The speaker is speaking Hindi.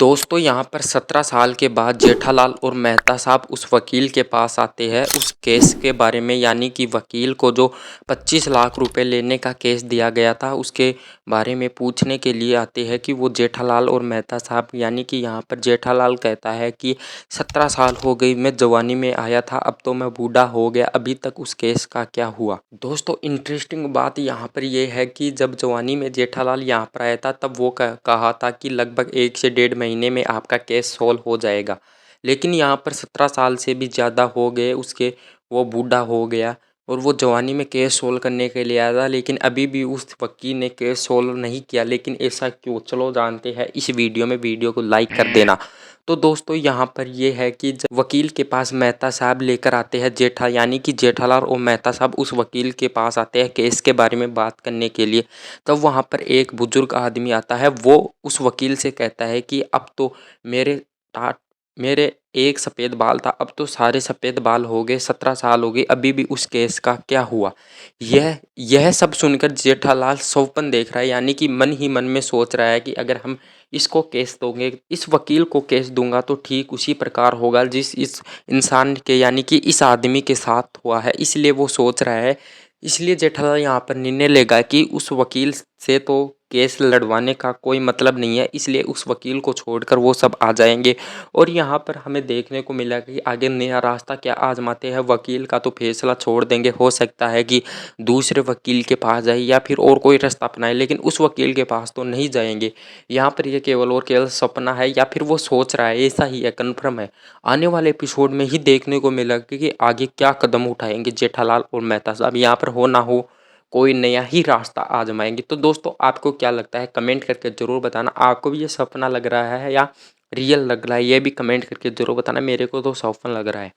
दोस्तों यहाँ पर 17 साल के बाद जेठालाल और मेहता साहब उस वकील के पास आते हैं उस केस के बारे में, यानी कि वकील को जो 25 लाख रुपए लेने का केस दिया गया था उसके बारे में पूछने के लिए आते हैं कि वो जेठालाल और मेहता साहब, यानी कि यहाँ पर जेठालाल कहता है कि 17 साल हो गई, मैं जवानी में आया था, अब तो मैं बूढ़ा हो गया, अभी तक उस केस का क्या हुआ। दोस्तों इंटरेस्टिंग बात यहाँ पर ये है कि जब जवानी में जेठालाल यहाँ पर आया था तब वो कहा था कि लगभग 1 से 1.5 महीने में आपका केस सॉल्व हो जाएगा, लेकिन यहाँ पर 17 साल से भी ज़्यादा हो गए उसके, वो बूढ़ा हो गया और वो जवानी में केस सोल्व करने के लिए आया था, लेकिन अभी भी उस वकील ने केस सोल्व नहीं किया। लेकिन ऐसा क्यों, चलो जानते हैं इस वीडियो में। वीडियो को लाइक कर देना। तो दोस्तों यहाँ पर ये है कि जब वकील के पास मेहता साहब लेकर आते हैं यानी कि जेठालाल और मेहता साहब उस वकील के पास आते हैं केस के बारे में बात करने के लिए, तब वहाँ पर एक बुजुर्ग आदमी आता है। वो उस वकील से कहता है कि अब तो मेरे मेरे एक सफ़ेद बाल था, अब तो सारे सफ़ेद बाल हो गए, 17 साल हो गए, अभी भी उस केस का क्या हुआ। यह सब सुनकर जेठालाल सौपन देख रहा है, यानी कि मन ही मन में सोच रहा है कि अगर हम इसको केस दोगे, इस वकील को केस दूंगा तो ठीक उसी प्रकार होगा जिस इस इंसान के, यानी कि इस आदमी के साथ हुआ है। इसलिए वो सोच रहा है, इसलिए जेठालाल यहाँ पर निर्णय लेगा कि उस वकील से तो केस लड़वाने का कोई मतलब नहीं है, इसलिए उस वकील को छोड़कर वो सब आ जाएंगे। और यहाँ पर हमें देखने को मिला कि आगे नया रास्ता क्या आजमाते हैं। वकील का तो फैसला छोड़ देंगे, हो सकता है कि दूसरे वकील के पास जाए या फिर और कोई रास्ता अपनाए, लेकिन उस वकील के पास तो नहीं जाएंगे। यहाँ पर ये केवल और केवल सपना है या फिर वो सोच रहा है, ऐसा ही है, कन्फर्म है। आने वाले एपिसोड में ही देखने को मिला कि आगे क्या कदम उठाएंगे जेठालाल और मेहता साहब। यहाँ पर हो ना हो कोई नया ही रास्ता आजमाएंगे। तो दोस्तों आपको क्या लगता है, कमेंट करके ज़रूर बताना। आपको भी ये सपना लग रहा है या रियल लग रहा है, ये भी कमेंट करके ज़रूर बताना। मेरे को तो सपना लग रहा है।